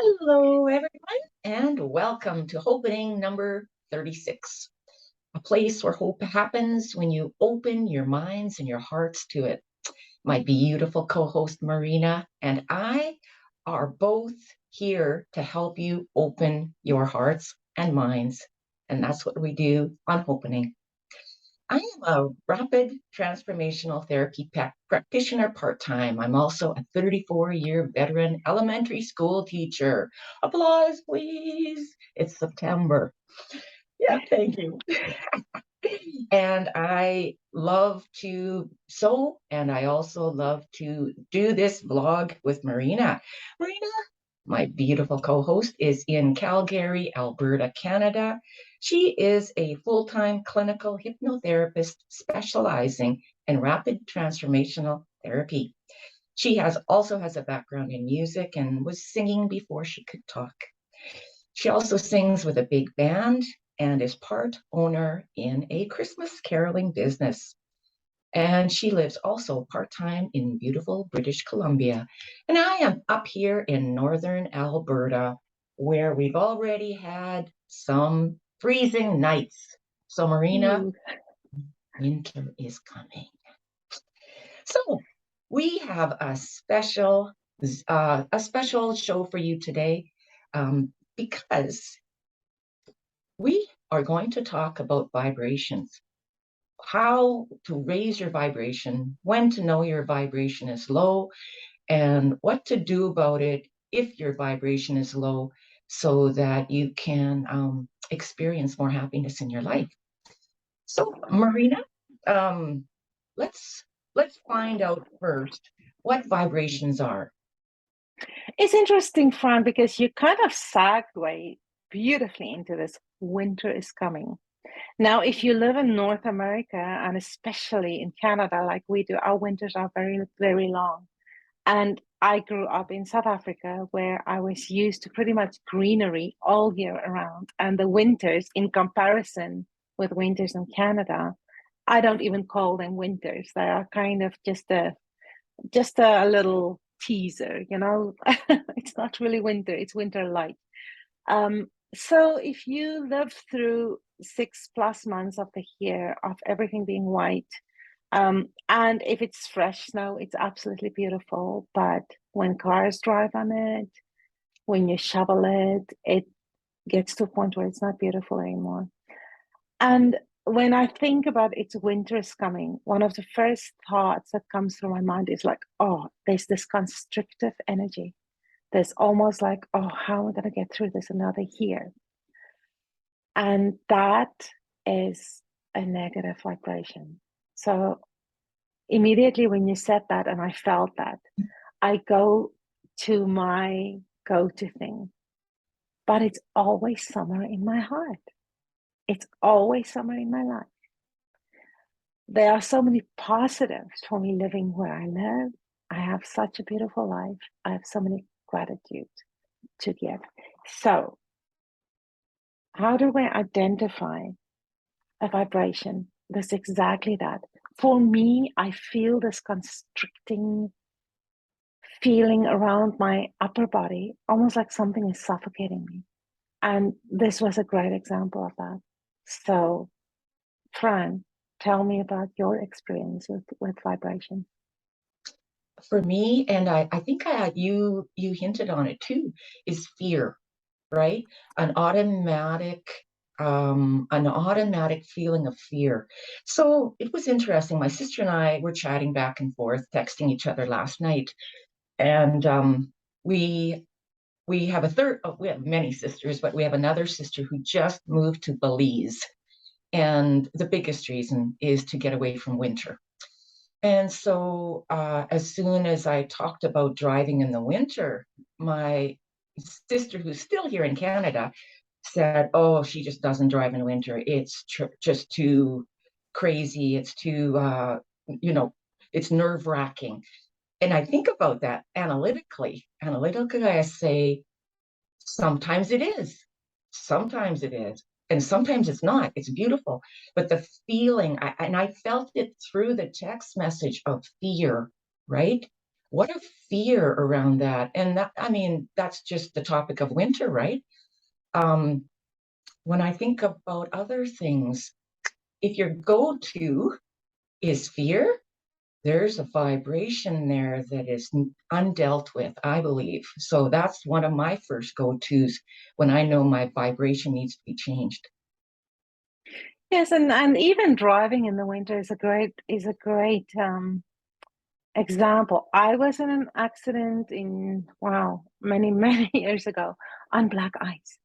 Hello, everyone, and welcome to Hopenning number 36, a place where hope happens when you open your minds and your hearts to it. My beautiful co-host Marina and I are both here to help you open your hearts and minds, and that's what we do on Hopenning. I am a rapid transformational therapy practitioner part-time. I'm also a 34-year veteran elementary school teacher. Applause, please. It's September. Yeah, thank you. And I love to sew, and I also love to do this vlog with Marina. Marina, my beautiful co-host, is in Calgary, Alberta, Canada. She is a full-time clinical hypnotherapist specializing in rapid transformational therapy. She also has a background in music and was singing before she could talk. She also sings with a big band and is part owner in a Christmas caroling business. And she lives also part-time in beautiful British Columbia. And I am up here in northern Alberta, where we've already had some freezing nights. So Marina, winter is coming. So we have a special show for you today, because we are going to talk about vibrations, how to raise your vibration, when to know your vibration is low, and what to do about it if your vibration is low so that you can experience more happiness in your life. So, Marina, um, let's find out first what vibrations are. It's interesting, Fran, because you kind of segue beautifully into this. Winter is coming. Now, if you live in North America, and especially in Canada, like we do, our winters are very, very long. And I grew up in South Africa, where I was used to pretty much greenery all year around. And the winters, in comparison with winters in Canada, I don't even call them winters. They are kind of just a little teaser, it's not really winter, it's winter light. So if you live through 6+ months of the year of everything being white, and if it's fresh snow, it's absolutely beautiful. But when cars drive on it, when you shovel it, it gets to a point where it's not beautiful anymore. And when I think about it's winter is coming, one of the first thoughts that comes through my mind is like, oh, there's this constrictive energy. There's almost like, oh, how am I going to get through this another year? And that is a negative vibration. So immediately when you said that, and I felt that, I go to my go-to thing. But it's always summer in my heart. It's always summer in my life. There are so many positives for me living where I live. I have such a beautiful life. I have so many gratitude to give. So how do we identify a vibration? That's exactly that. For me, I feel this constricting feeling around my upper body, almost like something is suffocating me. And this was a great example of that. So, Fran, tell me about your experience with vibration. For me, and I think you hinted on it too, is fear, right? An automatic feeling of fear. So it was interesting. My sister and I were chatting back and forth, texting each other last night, and we have we have many sisters, but we have another sister who just moved to Belize, and the biggest reason is to get away from winter. And so as soon as I talked about driving in the winter, my sister, who's still here in Canada, said, oh, she just doesn't drive in winter. It's just too crazy. It's too, it's nerve wracking. And I think about that analytically. Analytically, I say, sometimes it is. Sometimes it is. And sometimes it's not. It's beautiful. But the feeling, and I felt it through the text message of fear, right? what a fear around that. And that, I mean, that's just the topic of winter, right? Um, when I think about other things, if your go-to is fear, there's a vibration there that is undealt with, I believe. So that's one of my first go-tos when I know my vibration needs to be changed. Yes, and even driving in the winter is a great example. I was in an accident in, wow, many, many years ago on black ice.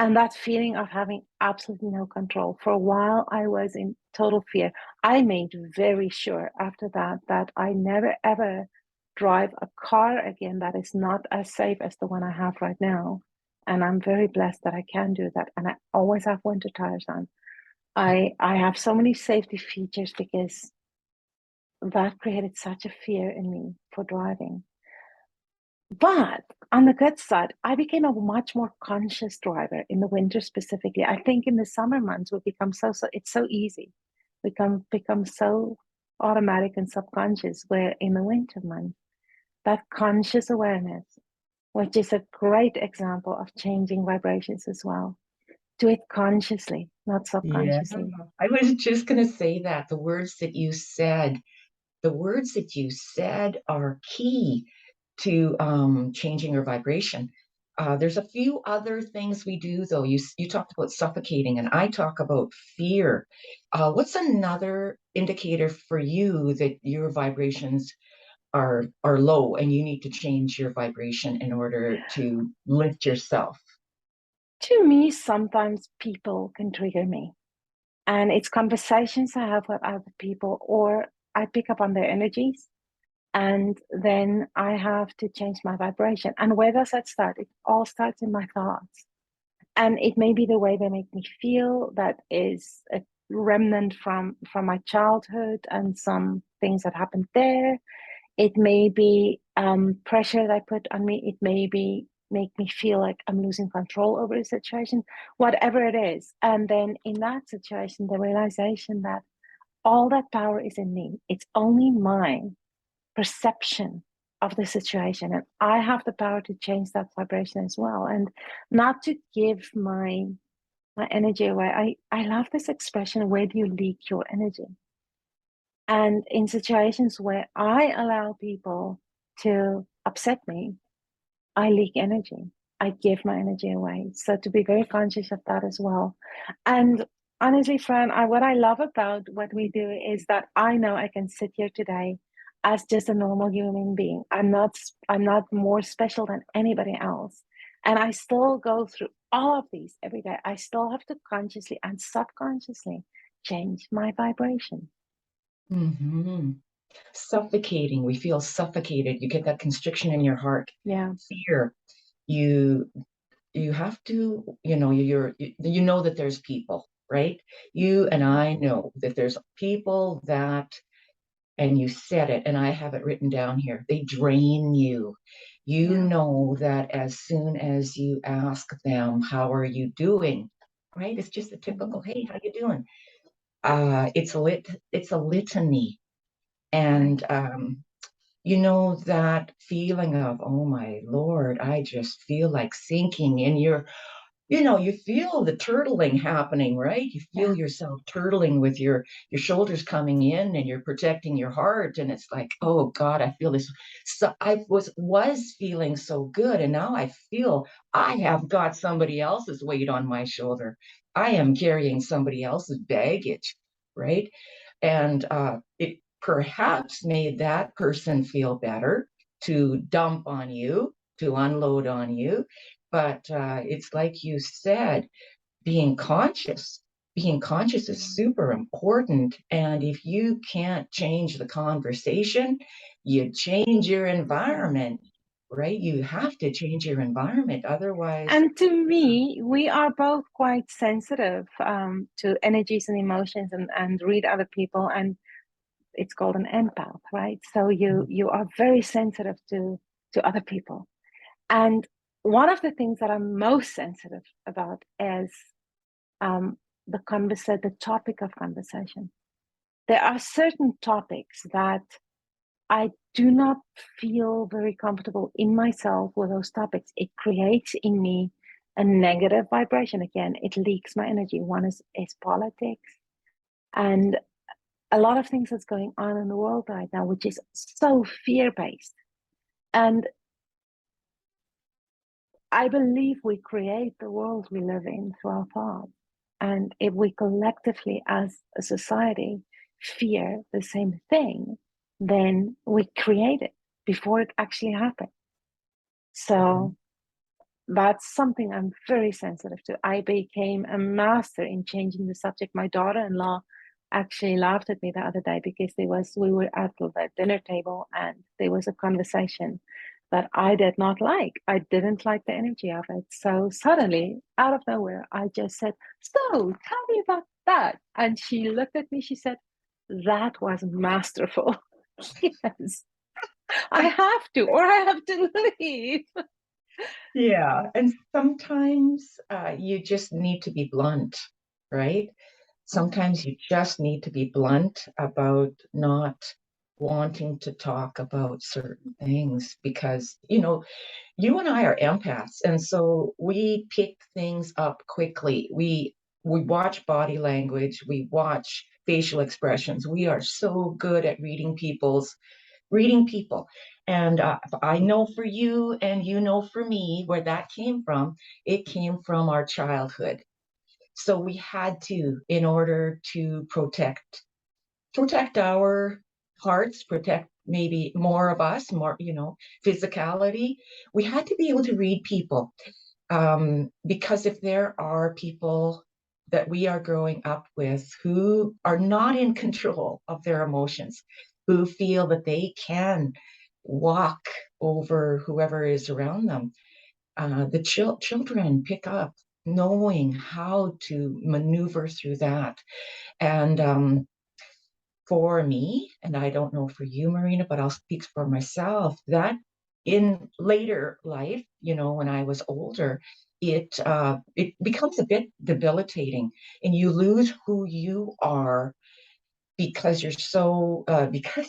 And that feeling of having absolutely no control. For a while, I was in total fear. I made very sure after that that I never ever drive a car again that is not as safe as the one I have right now. And I'm very blessed that I can do that. And I always have winter tires on. I have so many safety features because that created such a fear in me for driving. But on the good side, I became a much more conscious driver in the winter specifically. I think in the summer months we become so it's so easy. We become so automatic and subconscious, where in the winter months, that conscious awareness, which is a great example of changing vibrations as well. Do it consciously, not Yeah, subconsciously. I was just going to say that the words that you said are key to changing your vibration. There's a few other things we do, though. You talked about suffocating, and I talk about fear. What's another indicator for you that your vibrations are low and you need to change your vibration in order to lift yourself? To me, sometimes people can trigger me. And it's conversations I have with other people, or I pick up on their energies, and then I have to change my vibration. And where does that start? It all starts in my thoughts. And it may be the way they make me feel that is a remnant from my childhood and some things that happened there. It may be pressure that I put on me. It may be make me feel like I'm losing control over the situation, whatever it is. And then in that situation, the realization that all that power is in me. It's only mine perception of the situation. And I have the power to change that vibration as well. And not to give my energy away. I love this expression, where do you leak your energy? And in situations where I allow people to upset me, I leak energy. I give my energy away. So to be very conscious of that as well. And honestly, Fran, what I love about what we do is that I know I can sit here today as just a normal human being. I'm not more special than anybody else. And I still go through all of these every day. I still have to consciously and subconsciously change my vibration. Hmm. Suffocating. We feel suffocated. You get that constriction in your heart. Yeah. Fear. You you have to, you know that there's people, right? You and I know that there's people that, and you said it, and I have it written down here, they drain you. You Yeah. know that as soon as you ask them, how are you doing? Right? It's just a Mhm. typical, hey, how you doing? It's a litany. Right. And you know that feeling of, oh my Lord, I just feel like sinking, and you feel the turtling happening, right? You feel Yeah. yourself turtling with your shoulders coming in, and you're protecting your heart, and it's like, oh God, I feel this. So I was feeling so good, and now I feel I have got somebody else's weight on my shoulder. I am carrying somebody else's baggage, right? And it perhaps made that person feel better to dump on you, to unload on you. But it's like you said, being conscious. Being conscious is super important. And if you can't change the conversation, you change your environment, right? You have to change your environment. Otherwise, And to me, we are both quite sensitive to energies and emotions, and read other people. And it's called an empath, right? So you are very sensitive to other people. And one of the things that I'm most sensitive about is the topic of conversation. There are certain topics that I do not feel very comfortable in myself with those topics. It creates in me a negative vibration. Again, it leaks my energy. One is politics and a lot of things that's going on in the world right now, which is so fear-based. And I believe we create the world we live in through our thoughts. And if we collectively, as a society, fear the same thing, then we create it before it actually happens. So that's something I'm very sensitive to. I became a master in changing the subject. My daughter-in-law actually laughed at me the other day because we were at the dinner table and there was a conversation that I did not like. I didn't like the energy of it. So suddenly, out of nowhere, I just said, "So, tell me about that." And she looked at me, she said, "That was masterful." Yes, I have to, or I have to leave. Yeah, and sometimes you just need to be blunt, right? Sometimes you just need to be blunt about not wanting to talk about certain things because, you and I are empaths, and so we pick things up quickly. We watch body language, we watch facial expressions. We are so good at reading people. And I know for you and you know for me where that came from. It came from our childhood. So we had to, in order to protect our hearts, protect maybe more of us, more, physicality. We had to be able to read people. Because if there are people that we are growing up with who are not in control of their emotions, who feel that they can walk over whoever is around them, the children pick up knowing how to maneuver through that. And for me, and I don't know for you, Marina, but I'll speak for myself, that in later life, when I was older, it becomes a bit debilitating, and you lose who you are because you're so because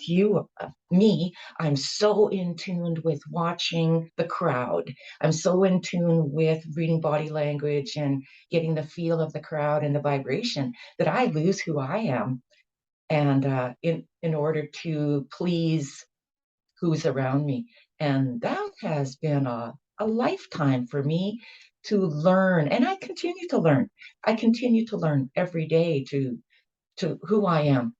me, I'm so in tune with watching the crowd. I'm so in tune with reading body language and getting the feel of the crowd and the vibration that I lose who I am, and in order to please who's around me. And that has been a lifetime for me to learn, and I continue to learn. I continue to learn every day to who I am,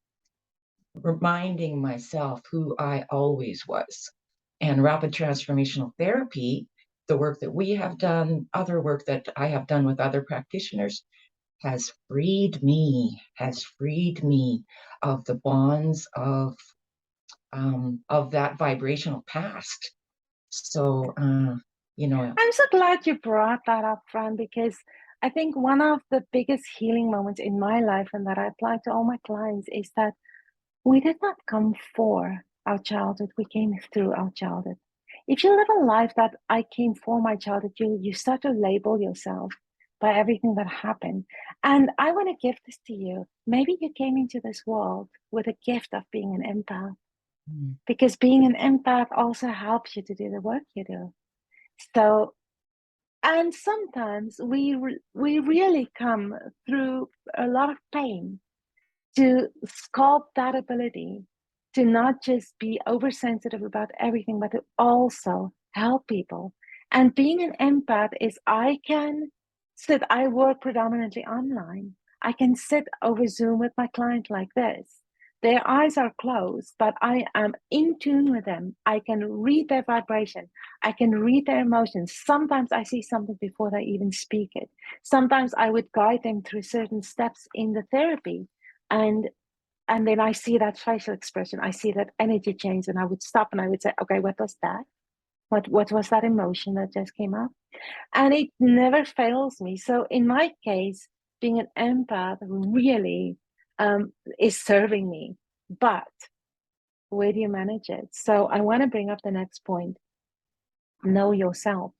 reminding myself who I always was. And rapid transformational therapy, the work that we have done, other work that I have done with other practitioners, has freed me of the bonds of that vibrational past. So, I'm so glad you brought that up, Fran, because I think one of the biggest healing moments in my life and that I apply to all my clients is that we did not come for our childhood, we came through our childhood. If you live a life that I came for my childhood, you start to label yourself by everything that happened. And I want to give this to you. Maybe you came into this world with a gift of being an empath, because being an empath also helps you to do the work you do. So, and sometimes we really come through a lot of pain to sculpt that ability to not just be oversensitive about everything, but to also help people. And being an empath is I work predominantly online. I can sit over Zoom with my client like this. Their eyes are closed, but I am in tune with them. I can read their vibration. I can read their emotions. Sometimes I see something before they even speak it. Sometimes I would guide them through certain steps in the therapy. And then I see that facial expression, I see that energy change, and I would stop and I would say, okay, what was that? What was that emotion that just came up? And it never fails me. So in my case, being an empath really is serving me. But where do you manage it? So I want to bring up the next point. Know yourself.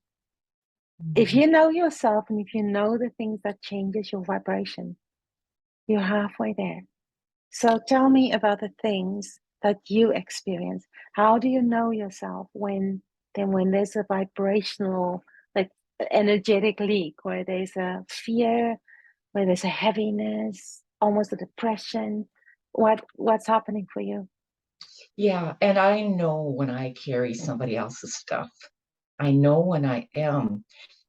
If you know yourself and if you know the things that changes your vibration, you're halfway there. So tell me about the things that you experience? How do you know yourself when there's a vibrational, like energetic leak, where there's a fear, where there's a heaviness, almost a depression? What's happening for you? Yeah, and I know when I carry somebody else's stuff. I know when I am.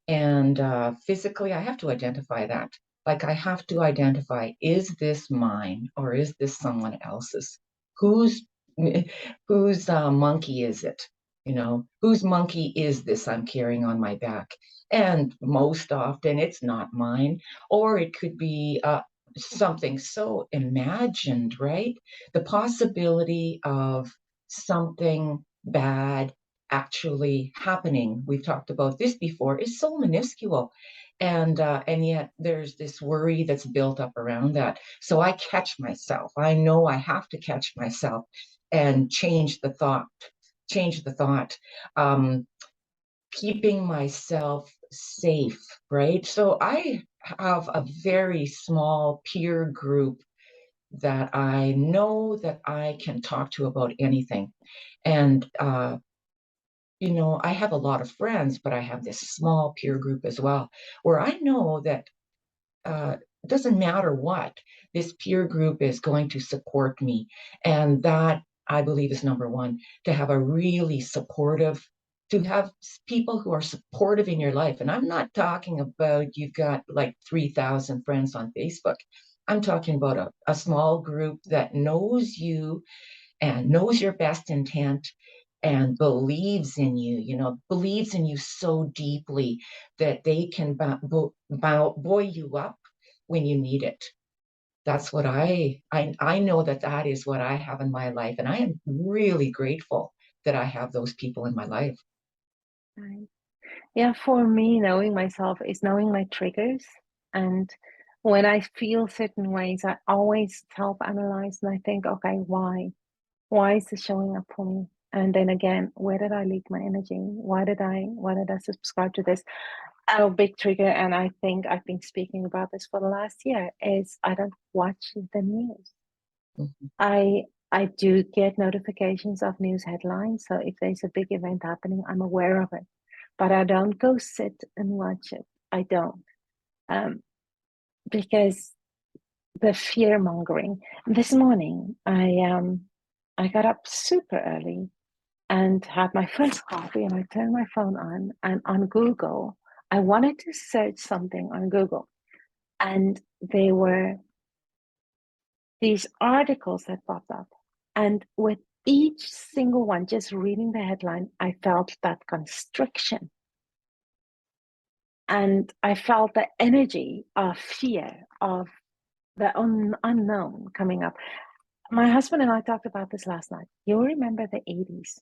And physically, I have to identify that. Like, I have to identify, is this mine or is this someone else's? Whose whose monkey is it? You know, whose monkey is this I'm carrying on my back? And most often, it's not mine, or it could be something so imagined, right? The possibility of something bad actually happening, we've talked about this before, is so minuscule. And yet there's this worry that's built up around that. So I catch myself. I know I have to catch myself and change the thought. Um, Keeping myself safe, right? So I have a very small peer group that I know that I can talk to about anything. And I have a lot of friends, but I have this small peer group as well, where I know that it doesn't matter what, this peer group is going to support me. And that, I believe, is number one, to have a really supportive, to have people who are supportive in your life. And I'm not talking about you've got like 3,000 friends on Facebook. I'm talking about a small group that knows you and knows your best intent and believes in you so deeply that they can buoy you up when you need it. That's what I know that that is what I have in my life. And I am really grateful that I have those people in my life. Right. Yeah, for me, knowing myself is knowing my triggers. And when I feel certain ways, I always self-analyze and I think, okay, why? Why is this showing up for me? And then again, where did I leak my energy? Why did I subscribe to this? A big trigger, and I think I've been speaking about this for the last year, is I don't watch the news. Mhm. I I do get notifications of news headlines, so if there's a big event happening, I'm aware of it, but I don't go sit and watch it. I don't, um, because the fear mongering. This morning, I got up super early and had my first coffee, and I turned my phone on, and on Google, I wanted to search something on Google, and there were these articles that popped up. And with each single one, just reading the headline, I felt that constriction. And I felt the energy of fear, of the unknown coming up. My husband and I talked about this last night. You'll remember the 80s.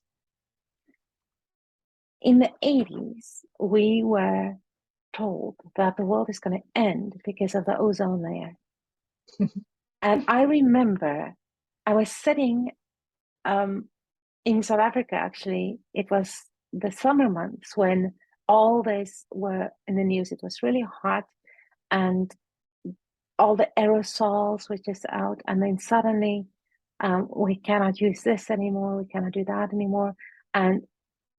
In the 80s, we were told that the world is going to end because of the ozone layer. And I remember I was sitting in South Africa, actually. It was the summer months when all this were in the news. It was really hot and all the aerosols were just out. And then suddenly we cannot use this anymore. We cannot do that anymore. And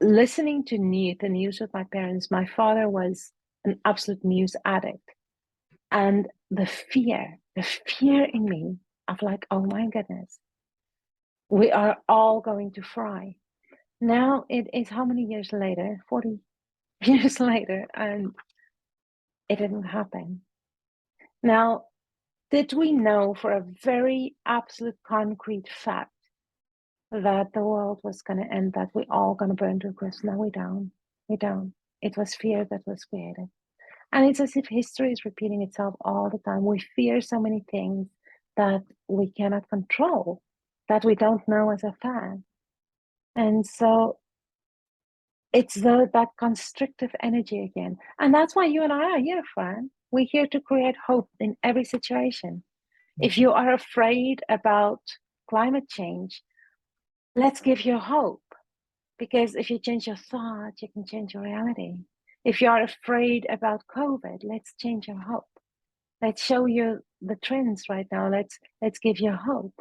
listening to the news with my parents, my father was an absolute news addict. And the fear in me of like, oh my goodness, we are all going to fry. Now it is how many years later? 40 years later, and it didn't happen. Now, did we know for a very absolute concrete fact that the world was going to end, that we all going to burn to a crisp? No, we don't. We don't. It was fear that was created. And it's as if history is repeating itself all the time. We fear so many things that we cannot control, that we don't know as a fact. And so it's that constrictive energy again. And that's why you and I are here, Fran. We're here to create hope in every situation. If you are afraid about climate change, let's give you hope. Because if you change your thought, you can change your reality. If you are afraid about COVID, let's change your hope. Let's show you the trends right now. Let's give you hope.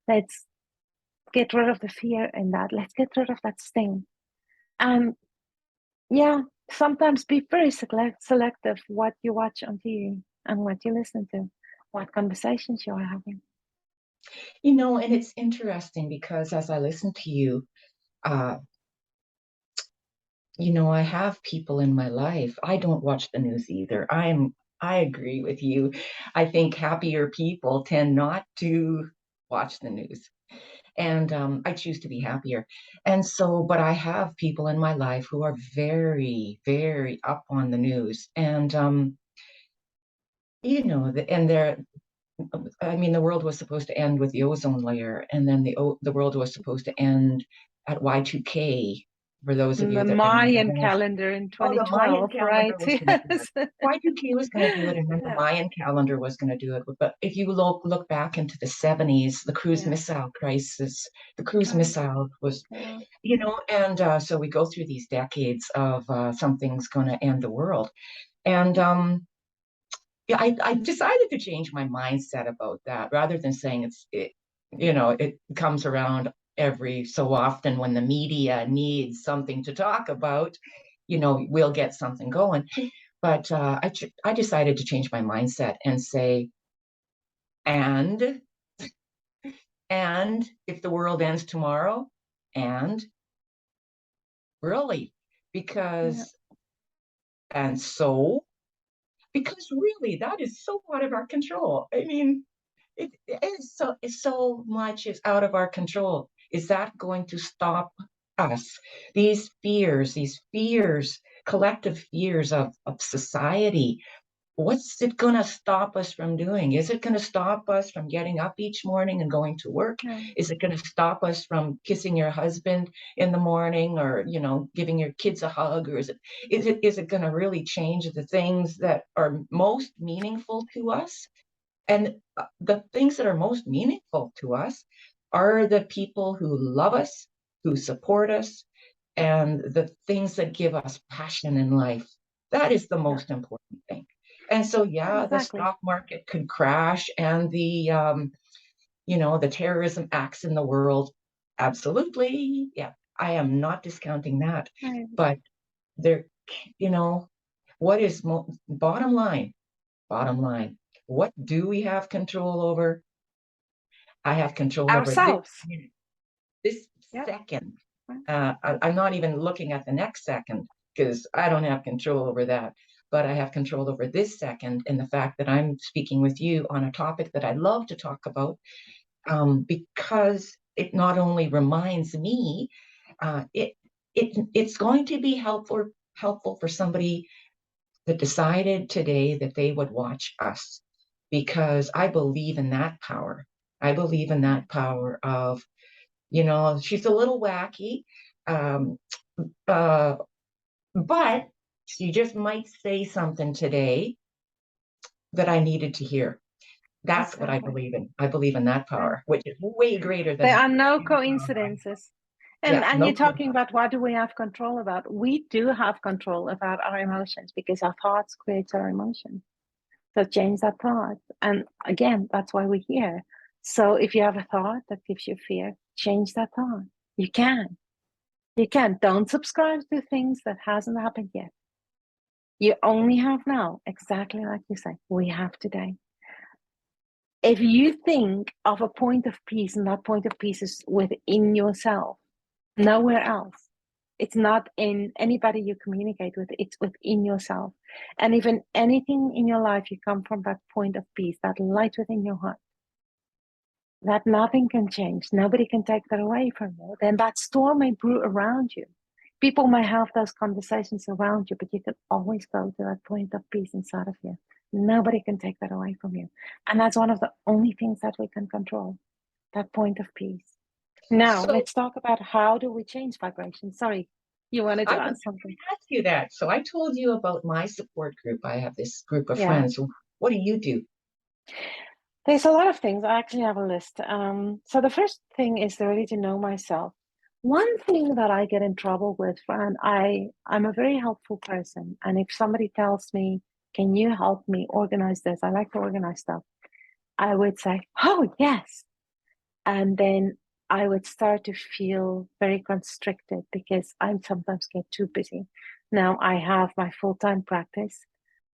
Let's get rid of the fear in that. Let's get rid of that sting. And yeah, sometimes be very selective what you watch on TV and what you listen to, what conversations you are having. And it's interesting because as I listen to you, uh, I have people in my life. I don't watch the news either. I agree with you. I think happier people tend not to watch the news. And I choose to be happier. And so, but I have people in my life who are very, very up on the news. And, and I mean, the world was supposed to end with the ozone layer, and then the world was supposed to end at Y2K, for those of The you that remember Mayan that. calendar in Oh, the Mayan 2012, calendar right? was going to do it. Yes. Y2K was going to do it, and then the Yeah. Mayan calendar was going to do it. But if you look back into the 70s, the cruise Yeah. missile crisis, the cruise Right. missile was, Yeah. and so we go through these decades of something's going to end the world. And yeah, I decided to change my mindset about that rather than saying it comes around every so often when the media needs something to talk about, we'll get something going. But I decided to change my mindset and say, and and if the world ends tomorrow, and really, Yeah. because and so because really that is so out of our control. I mean, it's so much is out of our control. Is that going to stop us? These fears, collective fears of society, what's it going to stop us from doing? Is it going to stop us from getting up each morning and going to work? Yeah. Is it going to stop us from kissing your husband in the morning, or giving your kids a hug? Or is it going to really change the things that are most meaningful to us? And the things that are most meaningful to us are the people who love us, who support us, and the things that give us passion in life. That is the Yeah. most important thing. And so, yeah, the Exactly. stock market could crash, and the terrorism acts in the world. Absolutely. Yeah. I am not discounting that. Right. But there, you know, what is bottom line? Bottom line, what do we have control over? I have control over this Ourselves. minute, this Yeah. second. Right. I'm not even looking at the next second because I don't have control over that. But I have control over this second and the fact that I'm speaking with you on a topic that I love to talk about, because it not only reminds me, it's going to be helpful for somebody that decided today that they would watch us, because I believe in that power. I believe in Right. that power of, she's a little wacky, um, uh, but she just might say something today that I needed to hear. That's what I Exactly. believe in. I believe in that Right. power, which is way greater There than are no any power I have. coincidences. And Yeah, and no you're clue. talking about what do we have control about? We do have control about our emotions because our thoughts create our emotions. So change that thought. And again, that's why we're here. So if you have a thought that gives you fear, change that thought. You can. You can. Don't subscribe to things that hasn't happened yet. You only have now, exactly like you say, we have today. If you think of a point of peace, and that point of peace is within yourself, nowhere else. It's not in anybody you communicate with, it's within yourself. And if in anything in your life you come from that point of peace, that light within your heart, that nothing can change, nobody can take that away from you, then that storm may brew around you. People may have those conversations around you, but you can always go to that point of peace inside of you. Nobody can take that away from you. And that's one of the only things that we can control, that point of peace. Now, So let's talk about how do we change vibration. Sorry, you wanted I to was ask just going something. to ask you that. So I told you about my support group. I have this group of Yeah, friends. So what do you do? there's a lot of things. I actually have a list. So the first thing is really to know myself. One thing that I get in trouble with, Fran, I'm a very helpful person. And if somebody tells me, can you help me organize this? I like to organize stuff. I would say, oh, yes. And then I would start to feel very constricted because I sometimes get too busy. Now I have my full-time practice.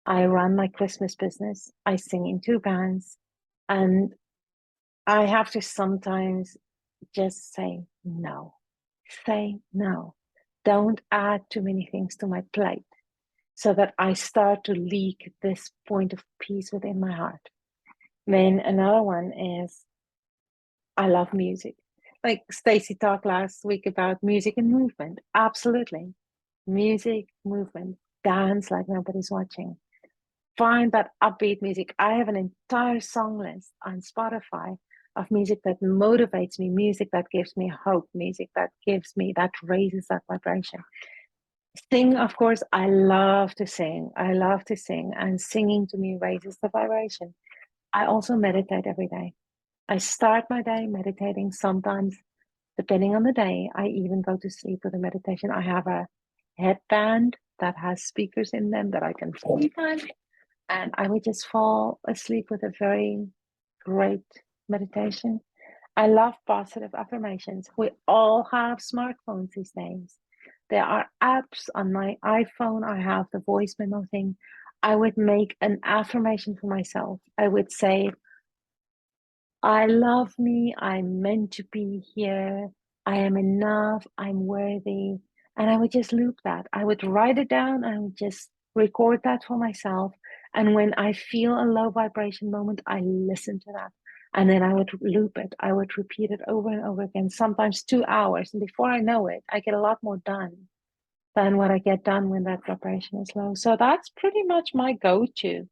I run my Christmas business. I sing in 2 bands, and I have to sometimes just say no. Say no. Don't add too many things to my plate so that I start to leak this point of peace within my heart. Then another one is I love music. Like Stacy talked last week about music and movement. Absolutely. Music, movement, dance like nobody's watching. Find that upbeat music. I have an entire song list on Spotify of music that motivates me, music that gives me hope, music that raises that vibration. Sing, of course, I love to sing. I love to sing, and singing to me raises the vibration. I also meditate every day. I start my day meditating. Sometimes, depending on the day, I even go to sleep with a meditation. I have a headband that has speakers in them that I can sleep on, and I would just fall asleep with a very great meditation. I love positive affirmations. We all have smartphones these days. There are apps on my iPhone. I have the voice memo thing. I would make an affirmation for myself. I would say, I love me. I'm meant to be here. I am enough. I'm worthy. And I would just loop that. I would write it down. I would just record that for myself. And when I feel a low vibration moment, I listen to that. And then I would loop it. I would repeat it over and over again, sometimes 2 hours. And before I know it, I get a lot more done than what I get done when that vibration is low. So that's pretty much my go-to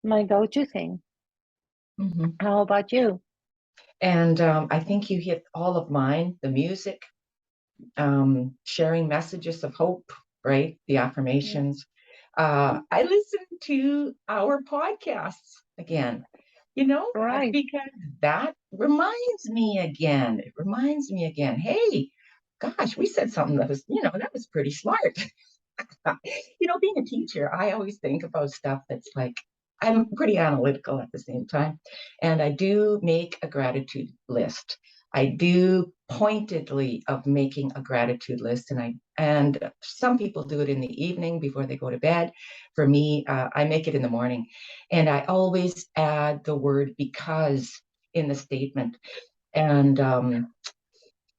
thing. Mm-hmm. How about you? And I think you hit all of mine, the music, sharing messages of hope, right? The Yeah. affirmations. I listen to our podcasts again, Right. because that reminds me again. It reminds me again, hey, gosh, we said something that was, that was pretty smart. Being a teacher, I always think about stuff that's like, I'm pretty analytical at the same time. And I do make a gratitude list. I do pointedly of making a gratitude list, and some people do it in the evening before they go to bed. For me, I make it in the morning, and I always add the word because in the statement. And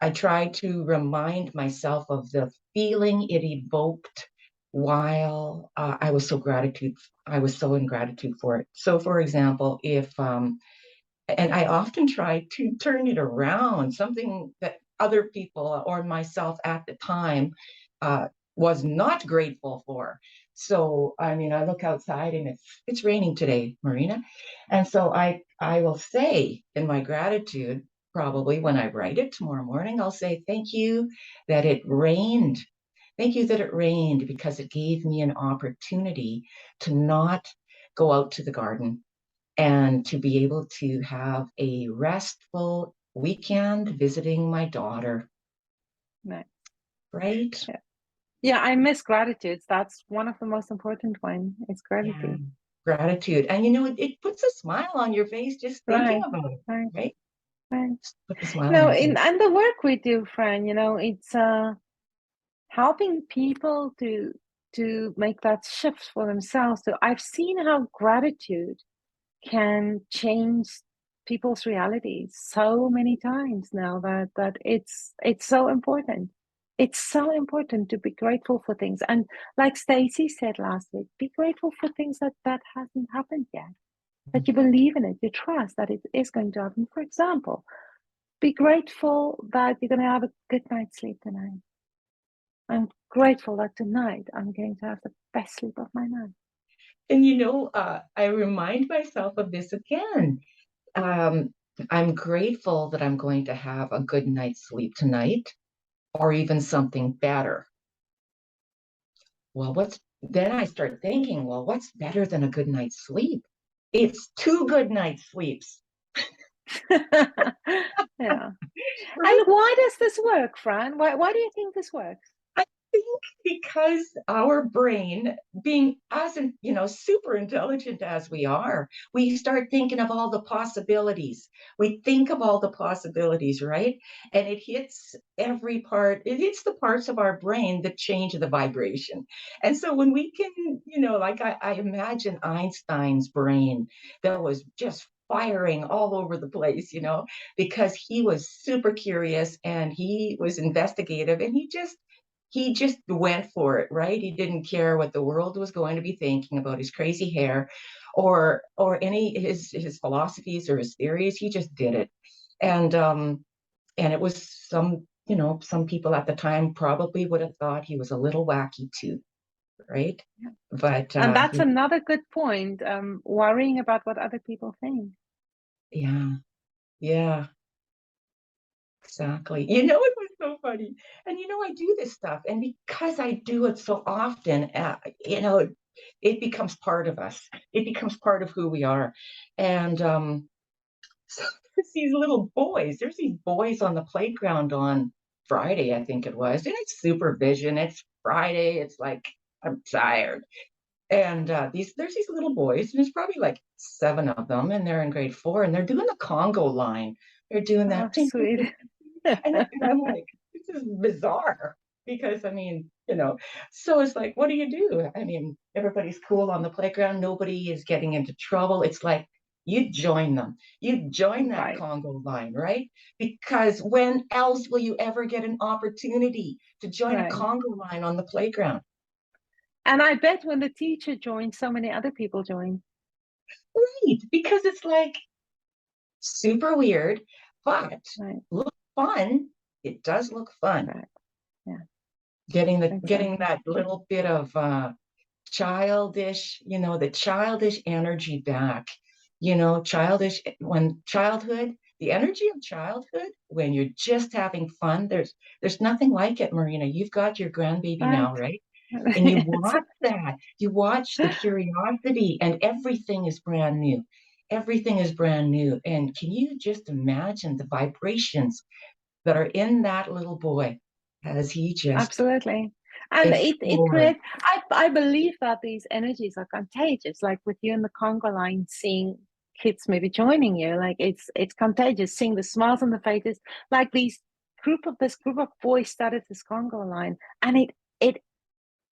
I try to remind myself of the feeling it evoked while I was so in gratitude for it. So, for example, if and I often try to turn it around, something that other people or myself at the time uh, was not grateful for. So, I mean, I look outside and it's raining today, Marina, and so I will say in my gratitude, probably when I write it tomorrow morning, I'll say thank you that it rained. Thank you that it rained because it gave me an opportunity to not go out to the garden and to be able to have a restful weekend visiting my daughter, Nice. right? Yeah. Yeah, I miss gratitude. That's one of the most important one. It's Yeah, gratitude. gratitude. And it puts a smile on your face just thinking Right. about it, Right. right? Right. Just put a smile on No, your in face. and the work we do, Fran, it's helping people to make that shift for themselves. So I've seen how gratitude can change people's realities so many times now that it's so important. It's so important to be grateful for things. And like Stacy said last week, be grateful for things that hasn't happened yet. That you believe in it, you trust that it is going to happen. For example, be grateful that you're going to have a good night's sleep tonight. I'm grateful that tonight I'm going to have the best sleep of my life. And I remind myself of this again. Um, I'm grateful that I'm going to have a good night's sleep tonight, or even something better. Well, then I start thinking, well, what's better than a good night's sleep? It's two good night's sleeps, Yeah. right? And why does this work, Fran? Why do you think this works? think because our brain, being as super intelligent as we are, we start thinking of all the possibilities. We think of all the possibilities, right? And it hits every part, it hits the parts of our brain that change the vibration. And so when we can, like I imagine Einstein's brain that was just firing all over the place, because he was super curious and he was investigative and he just went for it, right? He didn't care what the world was going to be thinking about his crazy hair or any his philosophies or his theories. He just did it. And it was some people at the time probably would have thought he was a little wacky too, right? Yeah. But And that's another good point, worrying about what other people think. yeah, yeah. Exactly. It was so funny. And I do this stuff. And because I do it so often, it becomes part of us. It becomes part of who we are. And so there's these boys on the playground on Friday, I think it was. And it's supervision. It's Friday. It's like, I'm tired. And there's these little boys, and there's probably like 7 of them, and they're in grade 4, and they're doing the Congo line. They're doing Oh, that. sweet. And I'm like, this is bizarre because so it's like, what do you do? I mean, everybody's cool on the playground. Nobody is getting into trouble. It's like you join them. You join that Right, Congo line, right? Because when else will you ever get an opportunity to join a right. Congo line on the playground? And I bet when the teacher joins, so many other people join. Right. Because it's like super weird, but Right, look fun. It does look fun. right. Yeah, Getting exactly. that little bit of childish, the childish energy back, childish when childhood, the energy of childhood when you're just having fun. There's nothing like it, Marina. You've got your grandbaby Right. now, right? And you Yes. watch that. You watch the curiosity, and everything is brand new. Everything is brand new. And can you just imagine the vibrations that are in that little boy as he just Absolutely. And it explored? creates, I believe that these energies are contagious, like with you in the Congo line, seeing kids maybe joining you, like it's contagious, seeing the smiles on the faces, like this group of boys started this Congo line, and it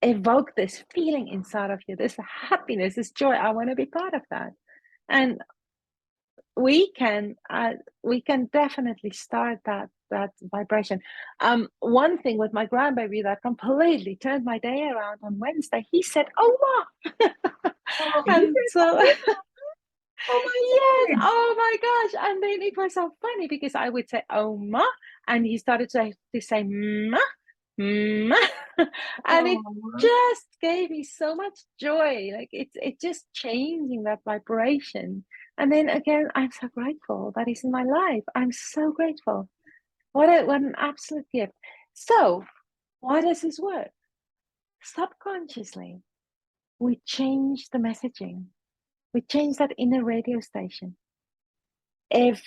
evoked this feeling inside of you, this happiness, this joy. I want to be part of that. And we can we can definitely start that vibration. One thing with my grandbaby that completely turned my day around on Wednesday, he said, "Oh ma," Oh, he and said, so "Oh, oh yes, my word." oh my gosh. And then it was so funny because I would say, "Oh ma," and he started to say ma, ma. And it Oh, just gave me so much joy. Like it's just changing that vibration. And then again, I'm so grateful that he's in my life. I'm so grateful. What an absolute gift. So why does this work? Subconsciously, we change the messaging. We change that inner radio station. If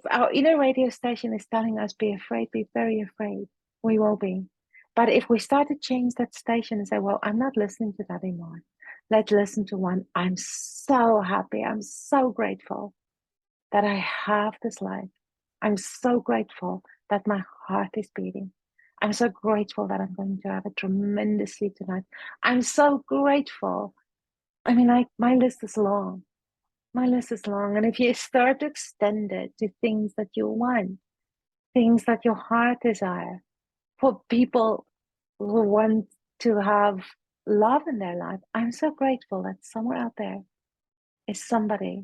our inner radio station is telling us be afraid, be very afraid, we will be. But if we start to change that station and say, well, I'm not listening to that anymore. Let's listen to one. I'm so happy. I'm so grateful that I have this life. I'm so grateful that my heart is beating. I'm so grateful that I'm going to have a tremendous sleep tonight. I'm so grateful. I mean, my list is long. My list is long. And if you start to extend it to things that you want, things that your heart desire, for people who want to have love in their life, I'm so grateful that somewhere out there is somebody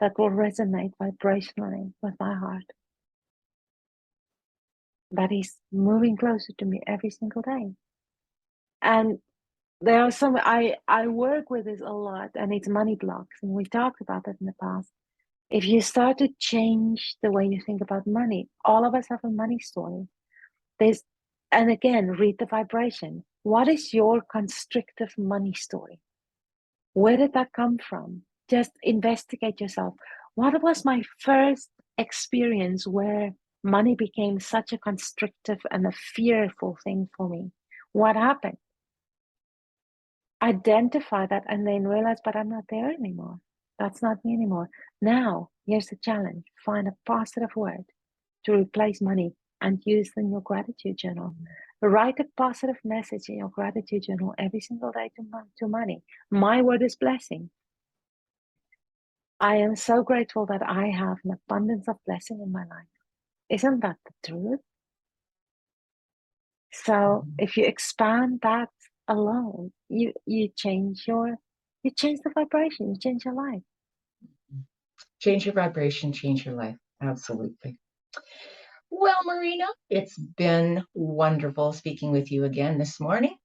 that will resonate vibrationally with my heart, that is moving closer to me every single day. And there are some, I work with this a lot, and it's money blocks. And we talked about that in the past. If you start to change the way you think about money, all of us have a money story. There's, and again, read the vibration. What is your constrictive money story? Where did that come from? Just investigate yourself. What was my first experience where money became such a constrictive and a fearful thing for me? What happened? Identify that and then realize, but I'm not there anymore. That's not me anymore. Now, here's the challenge. Find a positive word to replace money and use in your gratitude journal. Write a positive message in your gratitude journal every single day to money. My word is blessing. I am so grateful that I have an abundance of blessing in my life. Isn't that the truth? So if you expand that alone, you change the vibration, you change your life. Change your vibration, change your life. Absolutely. Well, Marina, it's been wonderful speaking with you again this morning.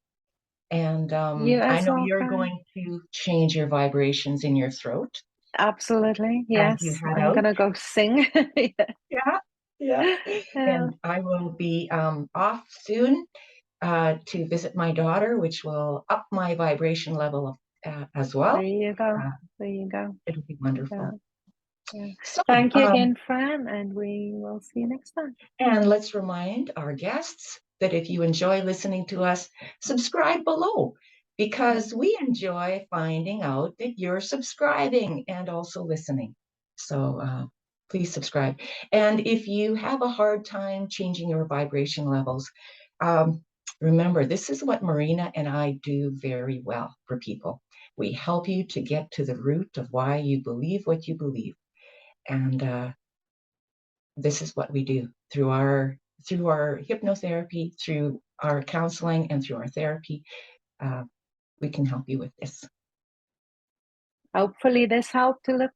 And You I as know well, you're Fran. going to change your vibrations in your throat Absolutely. as you Yes. head I'm out. gonna go sing. Yeah, yeah. Yeah. And I will be off soon to visit my daughter, which will up my vibration level as There well. you go. Uh, There you go. it'll be Yeah. wonderful. Yeah. So, Thank you again, Fran, and we will see you next time. and let's remind our guests that if you enjoy listening to us, subscribe below Yeah. because we enjoy finding out that you're subscribing and also listening. So please subscribe. And if you have a hard time changing your vibration levels, um, remember, this is what Marina and I do very well for people. We help you to get to the root of why you believe what you believe. And this is what we do through our hypnotherapy, through our counseling, and through our therapy. Uh, we can help you with this. Hopefully this helped to lift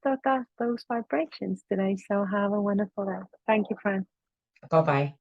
those vibrations today. So have a wonderful day. Thank you, Fran. Bye bye.